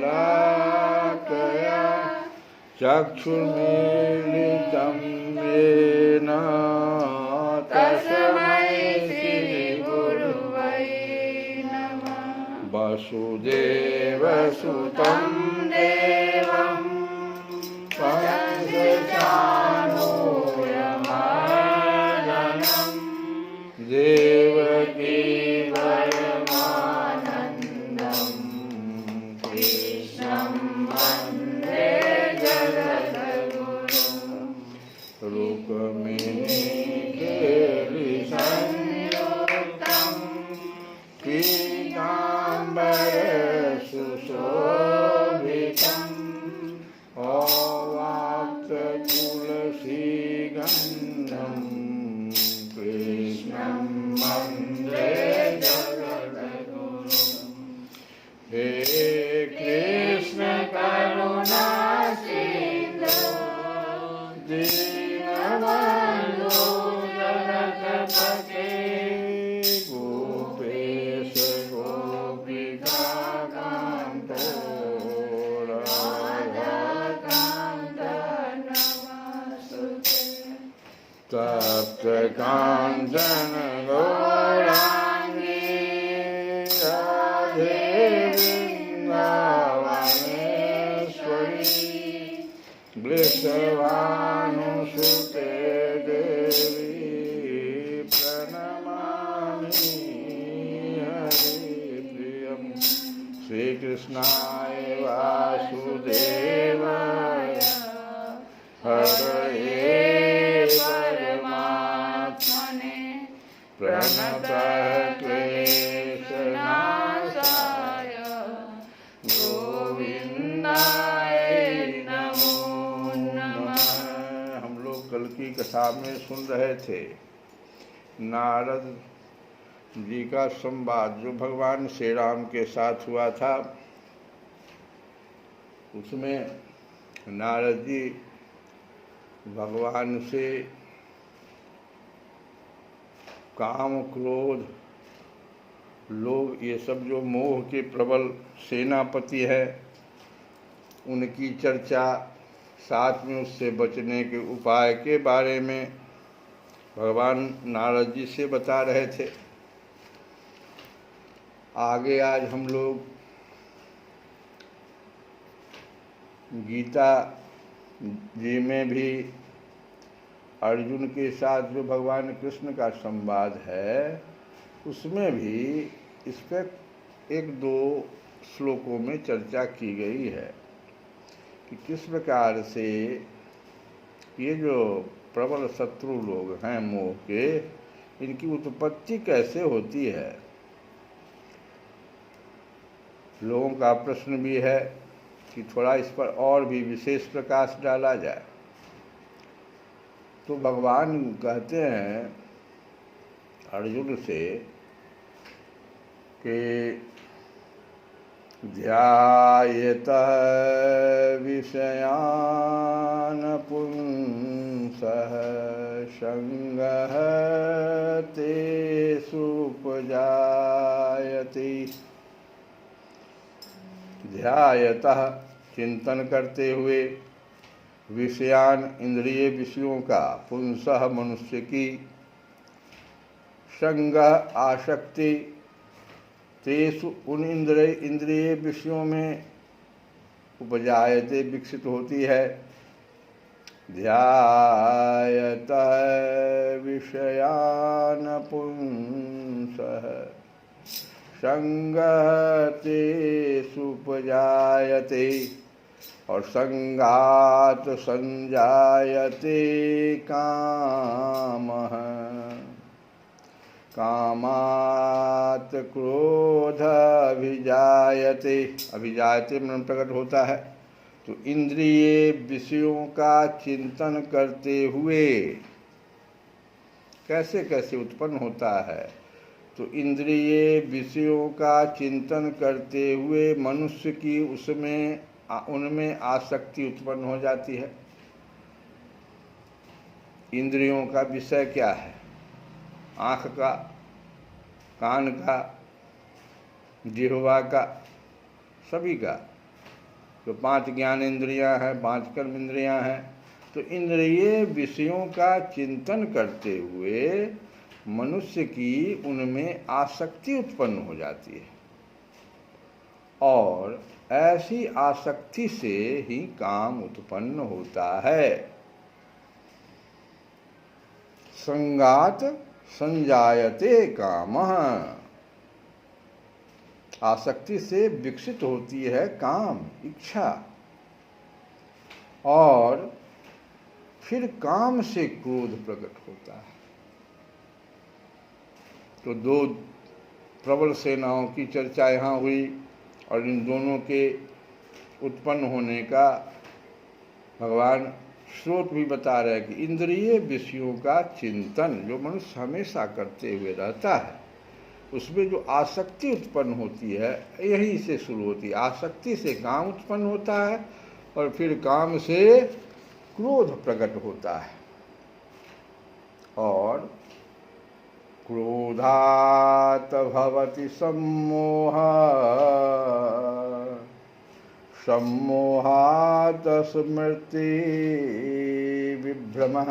ज्ञानाञ्जनशलाकया चक्षुर्मीलितं येन तस्मै श्रीगुरुवे नमः। वसुदेवसुतं देवं कंसचाणूरमर्दनं देवकी परमानन्दं कृष्णं वन्दे जगद्गुरुं। रुक्मिणीकेलिसंयुक्तं पीताम्बरसुशोभितं अवाप्ततुलसीगन्धं कृष्णं वन्दे जगद्गुरुं। हे कृष्ण करुणा सिन्धु दीनबन्धो जगत्पते गोपेश गोपिकान्त राधाकान्त नमस्तुते। तप्तकाञ्चन गौराङ्गी राधे वृन्दावनेश्वरी वृषभानुसुते देवी प्रणमामि हरिप्रियं। श्रीकृष्णाय वासुदेवाय हरये परमात्मने प्रणतक्लेशनाशाय गोविन्दाय नमो नमः। हम लोग कल की कथा में सुन रहे थे नारद जी का संवाद जो भगवान श्री राम के साथ हुआ था। उसमें नारद जी भगवान से काम क्रोध लोभ ये सब जो मोह के प्रबल सेनापति है उनकी चर्चा, साथ में उससे बचने के उपाय के बारे में भगवान नारद जी से बता रहे थे। आगे आज हम लोग गीता जी में भी अर्जुन के साथ जो भगवान कृष्ण का संवाद है, उसमें भी इस पर एक दो श्लोकों में चर्चा की गई है कि किस प्रकार से ये जो प्रबल शत्रु लोग हैं मोह के, इनकी उत्पत्ति कैसे होती है। लोगों का प्रश्न भी है कि थोड़ा इस पर और भी विशेष प्रकाश डाला जाए। तो भगवान कहते हैं अर्जुन से कि ध्यायतः विषयान् पुंसः संगः तेषु उपजायते। ध्यायतः चिंतन करते हुए, विषयान इंद्रिय विषयों का, पुंसः मनुष्य की, संग आसक्ति, तेषु उन इंद्रिय विषयों में, उपजायते विकसित होती है। ध्यायतः विषयान् पुंसः संगः तेषु उपजायते, और संगात संजायते कामः, कामात् क्रोध अभिजायते। अभिजायते मन प्रकट होता है। तो इंद्रिय विषयों का चिंतन करते हुए कैसे कैसे उत्पन्न होता है। तो इंद्रिय विषयों का चिंतन करते हुए मनुष्य की उनमें आसक्ति उत्पन्न हो जाती है। इंद्रियों का विषय क्या है? आँख का, कान का, जिह्वा का, सभी का। तो 5 ज्ञान इंद्रियां हैं, 5 कर्म इंद्रियां हैं। तो इंद्रिय विषयों का चिंतन करते हुए मनुष्य की उनमें आसक्ति उत्पन्न हो जाती है, और ऐसी आसक्ति से ही काम उत्पन्न होता है। संगात संजायते कामः, आसक्ति से विकसित होती है काम, इच्छा, और फिर काम से क्रोध प्रकट होता है। तो 2 प्रबल सेनाओं की चर्चा यहाँ हुई, और इन दोनों के उत्पन्न होने का भगवान स्रोत भी बता रहे हैं कि इंद्रिय विषयों का चिंतन जो मनुष्य हमेशा करते हुए रहता है, उसमें जो आसक्ति उत्पन्न होती है, यही से शुरू होती है। आसक्ति से काम उत्पन्न होता है, और फिर काम से क्रोध प्रकट होता है, और क्रोधात् भवति सम्मोहः, सम्मोहात् स्मृति विभ्रमः,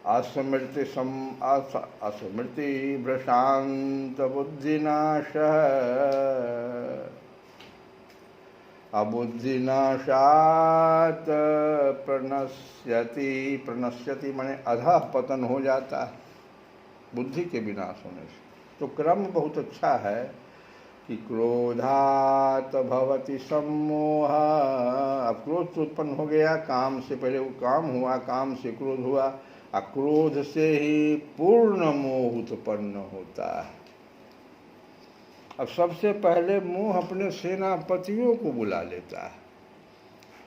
अस्मृति भ्रशांत बुद्धिनाशः, अबुद्धिनाशात् प्रणश्यति। प्रणश्यति माने अधः पतन हो जाता है, बुद्धि के विनाश होने से। तो क्रम बहुत अच्छा है कि क्रोधात् भवति सम्मोह। अब क्रोध तो उत्पन्न हो गया, काम से पहले वो काम हुआ, काम से क्रोध हुआ, और क्रोध से ही पूर्ण मोह उत्पन्न होता है। अब सबसे पहले मोह अपने सेनापतियों को बुला लेता है।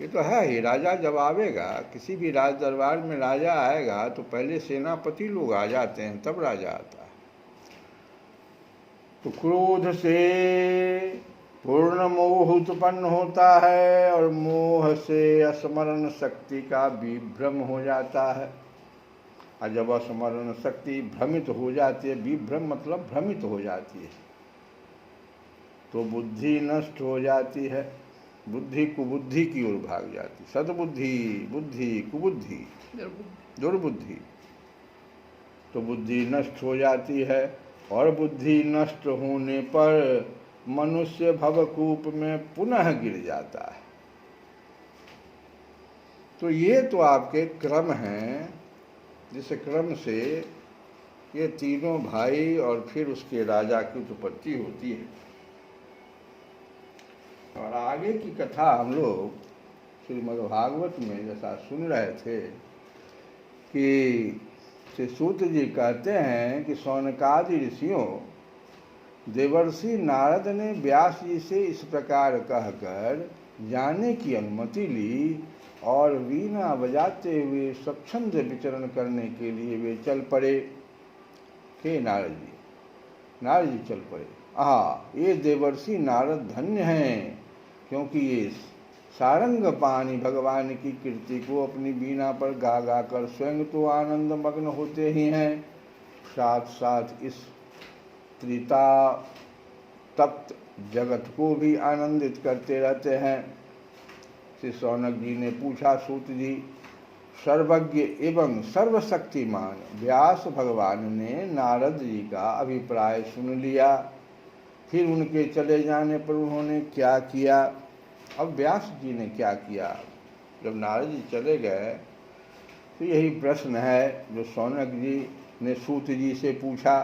ये तो है ही, राजा जब आवेगा, किसी भी राज दरबार में राजा आएगा तो पहले सेनापति लोग आ जाते हैं, तब राजा आता है। तो क्रोध से पूर्ण मोह उत्पन्न होता है, और मोह से स्मरण शक्ति का विभ्रम हो जाता है। और जब स्मरण शक्ति भ्रमित हो जाती है, विभ्रम मतलब भ्रमित हो जाती है, तो बुद्धि नष्ट हो जाती है। बुद्धि कुबुद्धि की ओर भाग जाती। सद्बुद्धि, बुद्धि, कुबुद्धि, दुर्बुद्धि, तो बुद्धि नष्ट हो जाती है। और बुद्धि नष्ट होने पर मनुष्य भवकूप में पुनः गिर जाता है। तो ये तो आपके क्रम हैं, जिस क्रम से ये तीनों भाई और फिर उसके राजा की उत्पत्ति होती है। और आगे की कथा हम लोग श्रीमद्भागवत में जैसा सुन रहे थे कि श्री सूत जी कहते हैं कि शौनकादि ऋषियों देवर्षि नारद ने व्यास जी से इस प्रकार कहकर जाने की अनुमति ली और वीणा बजाते हुए स्वच्छंद विचरण करने के लिए वे चल पड़े। के नारद जी चल पड़े। ये देवर्षि नारद धन्य हैं, क्योंकि ये सारंग पानी भगवान की कीर्ति को अपनी वीणा पर गा गा कर स्वयं तो आनंद मग्न होते ही हैं, साथ साथ इस त्रिता तप्त जगत को भी आनंदित करते रहते हैं। श्री शौनक जी ने पूछा, सूत जी, सर्वज्ञ एवं सर्वशक्तिमान व्यास भगवान ने नारद जी का अभिप्राय सुन लिया, फिर उनके चले जाने पर उन्होंने क्या किया? अब व्यास जी ने क्या किया? जब नारद जी चले गए तो यही प्रश्न है जो शौनक जी ने सूत जी से पूछा।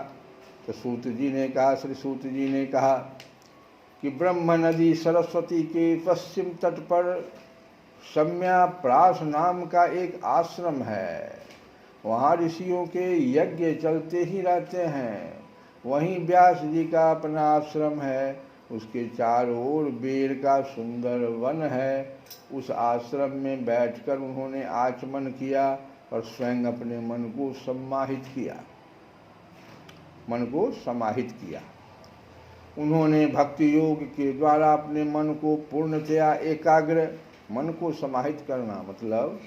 तो सूत जी ने कहा, श्री सूत जी ने कहा कि ब्रह्म नदी सरस्वती के पश्चिम तट पर सम्या प्रास नाम का एक आश्रम है। वहाँ ऋषियों के यज्ञ चलते ही रहते हैं। वहीं व्यास जी का अपना आश्रम है। उसके चारों ओर बेर का सुंदर वन है। उस आश्रम में बैठकर उन्होंने आचमन किया और स्वयं अपने मन को समाहित किया। उन्होंने भक्ति योग के द्वारा अपने मन को पूर्णतया एकाग्र, मन को समाहित करना मतलब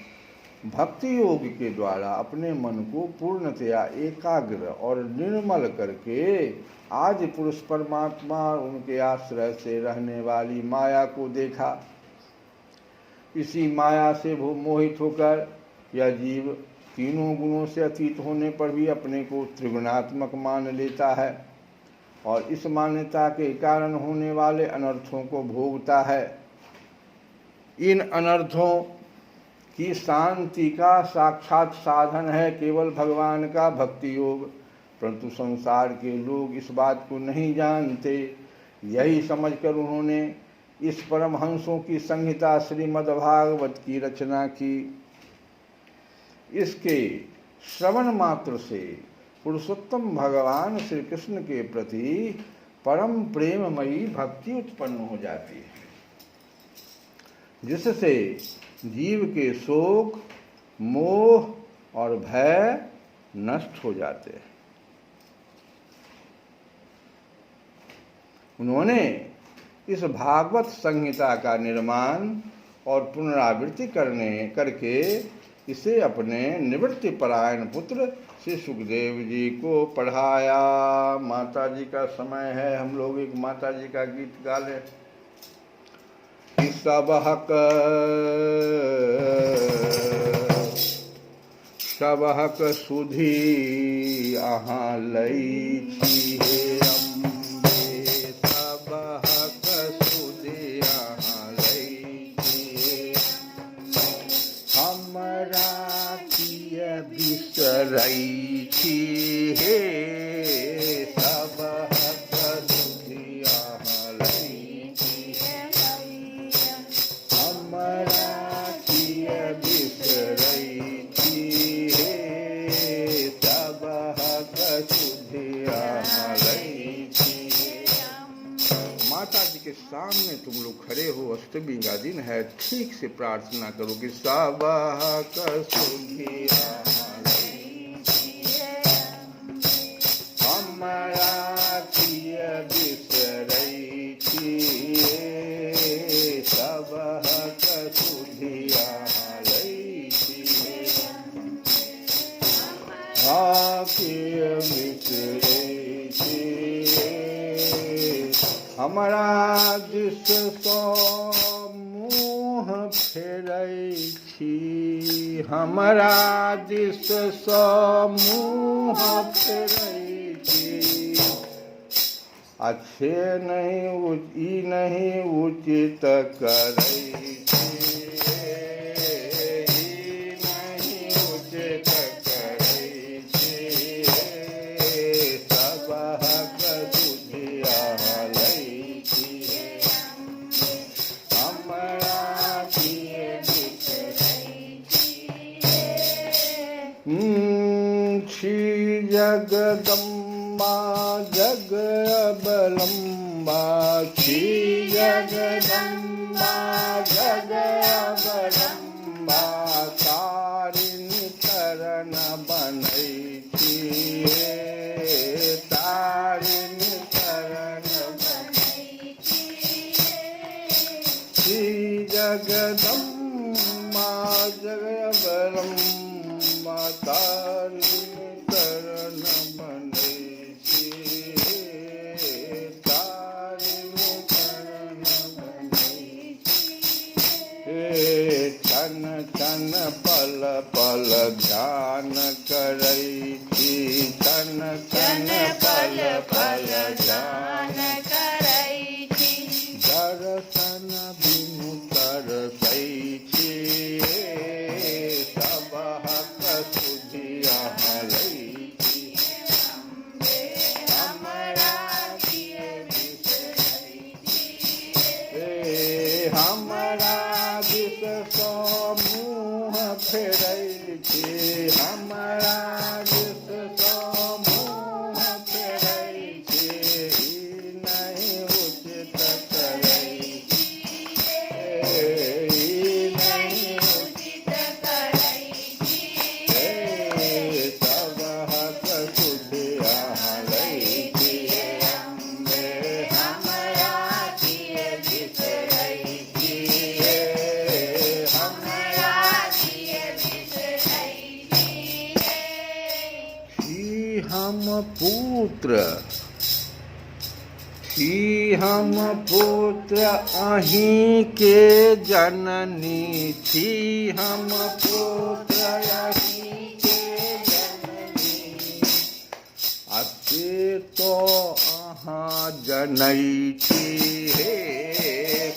भक्ति योग के द्वारा अपने मन को पूर्णतया एकाग्र और निर्मल करके आज पुरुष परमात्मा और उनके आश्रय से रहने वाली माया को देखा। इसी माया से मोहित होकर यह जीव तीनों गुणों से अतीत होने पर भी अपने को त्रिगुणात्मक मान लेता है और इस मान्यता के कारण होने वाले अनर्थों को भोगता है। इन अनर्थों की शांति का साक्षात साधन है केवल भगवान का भक्ति योग, परंतु संसार के लोग इस बात को नहीं जानते। यही समझकर उन्होंने इस परमहंसों की संहिता श्रीमद्भागवत की रचना की। इसके श्रवण मात्र से पुरुषोत्तम भगवान श्री कृष्ण के प्रति परम प्रेममयी भक्ति उत्पन्न हो जाती है, जिससे जीव के शोक, मोह और भय नष्ट हो जाते हैं। उन्होंने इस भागवत संहिता का निर्माण और पुनरावृत्ति करके इसे अपने निवृत्ति परायण पुत्र श्री सुखदेव जी को पढ़ाया। माता जी का समय है, हम लोग एक माता जी का गीत गा लें। सबहक सुधी अहाँ लई छी हे अम्बे, सबहक सुधी अहाँ लई छी, हमरा किय बिसरई छी हे, सबहक सुधी अहाँ लई छी, हमरा किय बिसरई छी हे, सबहक सुधी अहाँ लई छी। माता जी के सामने तुम लोग खड़े हो, अष्टमी का दिन है, ठीक से प्रार्थना करो कि सबहक सुधी अहाँ लई छी, हमरा किय बिसरई छी, सबहक सुधी अहाँ लई छी, किय बिसरई छी, हमरा दिस सँ मुँह फेरै छी, हमरा दिस सँ मुँह फेरै छी। अच्छे नहीं ई नहीं उचित करै छी, ई नहीं उचित करै छी। सबहक सुधिया लै छी, हमरा किए बिसरै छी। जगदम्बा जग अवलंबा छी, जगदम्बा जग अवलंबा। तारिणी शरण बनै छी, तारिणी शरण बनै छी। जगदम्बा जग अवलंबा, तारिणी शरण बनै छी, तारिणी शरण बनै छी। क्षण क्षण पल पल ध्यान करै छी, क्षण क्षण पल पल ध्यान करै छी। दर्शन बिनु तरसै छी, सबहक सुधिया लै छी। हमरा किए बिसरै छी, हमरा दिस सँ मुँह फेरै छी, हमरा दिस सँ मुँह फेरै छी। ई नहीं उचित करै छी, ई नहीं उचित करै छी। सबहक सुधिया लै छी, अम्बे हमरा किए बिसरै छी, हमरा किए बिसरै छी। हम पुत्र छी, हम पुत्र अहीं के जननी छी, हम पुत्र अहीं के जननी। से तो अहाँ जनै छी, हे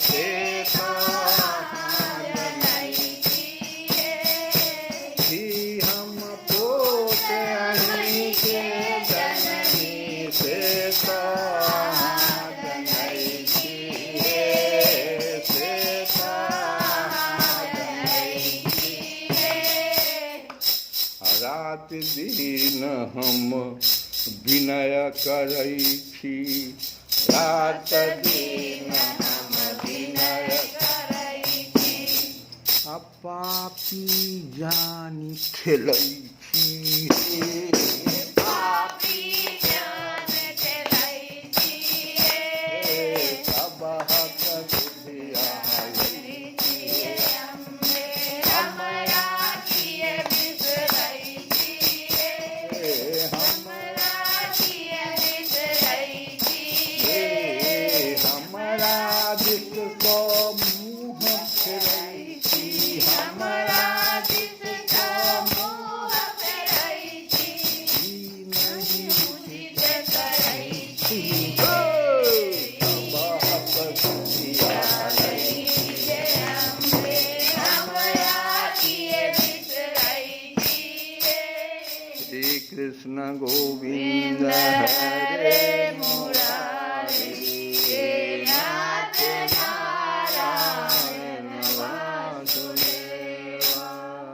से तो अहाँ जनै छी। हम पुत्र अहीं के जननी, से तो अहाँ जनै छी, से तो अहाँ जनै छी। रात दिन हम विनय करै छी, रात दिन हम विनय करै छी। पापी जानि खेलै छी, पापी जान खेलै छी। सबहक सुधिया लै छी, हमरा किए बिसरै छी, हमरा किए बिसरै छी। हमरा दिस सँ मुँह फेरै छी, हमरा दिस सँ मुँह फेरै छी। ई नहीं उचित करै छी, सबहक सुधिया लै छी, हमरा किए बिसरै छी। श्री कृष्ण गोविंद हरे मुरारी।